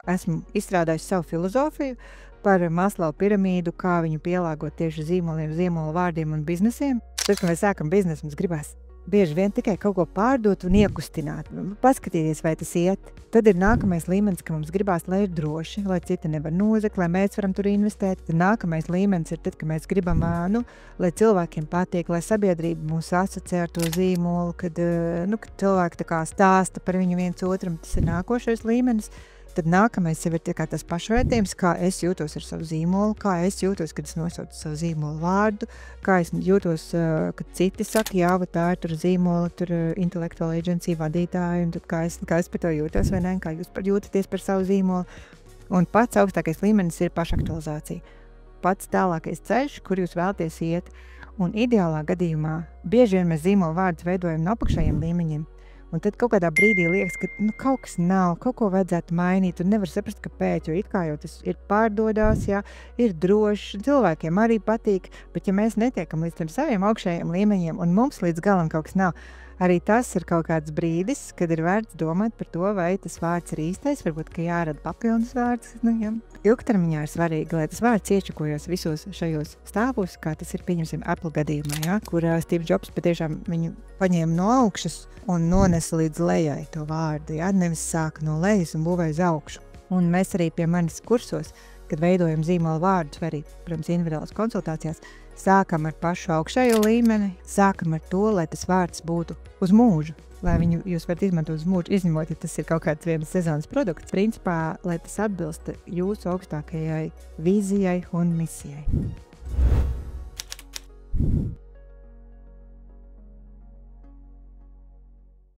Esmu izstrādājusi savu filozofiju par Maslow piramīdu, kā viņu pielāgot tieši zīmoliem, zīmolu vārdiem un biznesiem. Tad, kad mēs sākam biznesu, mums gribas bieži vien tikai kaut ko pārdot un iekustināt, paskatīties, vai tas iet. Tad ir nākamais līmenis, ka mums gribās, lai ir droši, lai citi nevar nozagt, lai mēs varam tur investēt. Tad nākamais līmenis ir tad, ka mēs gribam, lai cilvēkiem patīk, lai sabiedrība mūs asociē ar to zīmolu, kad cilvēki tā kā stāsta par viņu viens otram. Tas ir nākošais līmenis. Tad nākamais jau ir tas pašvērtējums, kā es jūtos ar savu zīmolu, kā es jūtos, kad es nosaucu savu zīmolu vārdu, kā es jūtos, kad citi saka, jā, tā ir tur zīmola, tur intelektuāla agencija vadītāji, un tad kā es par to jūtos, vai ne, kā jūs jūtaties par savu zīmolu. Un pats augstākais līmenis ir pašaktualizācija. Pats tālākais ceļš, kur jūs vēlaties iet. Un ideālā gadījumā bieži vien mēs zīmolu vārdus veidojam no apakšējiem līmeņiem. Un tad kaut kādā brīdī liekas, ka kaut kas nav, kaut ko vajadzētu mainīt, un nevar saprast, kāpēc, jo it kā jau tas ir pārdodās, jā, ir drošs, cilvēkiem arī patīk, bet ja mēs netiekam līdz tiem saviem augšējiem līmeņiem, un mums līdz galam kaut kas nav, arī tas ir kaut kāds brīdis, kad ir vērts domāt par to, vai tas vārds ir īstais, varbūt, ka jārada papildus vārds. Jā. Ilgtermiņā ir svarīgi, lai tas vārds iečakojas visos šajos stāvos, kā tas ir, pieņemsim, Apple gadījumā, jā, kur Steve Jobs patiešām viņu paņēma no augšas un nonesa līdz lejai to vārdu, jā, nevis sāka no lejas un būvēja uz augšu. Un mēs arī pie manis kursos, kad veidojam zīmolu vārdus, vai arī, protams, individuālas konsultācijās, sākam ar pašu augšējo līmeni, sākam ar to, lai tas vārds būtu uz mūžu, lai viņu jūs varat izmantot uz mūžu, izņemot, ja tas ir kaut kāds vienas sezonas produkts. Principā, lai tas atbilst jūsu augstākajai vīzijai un misijai.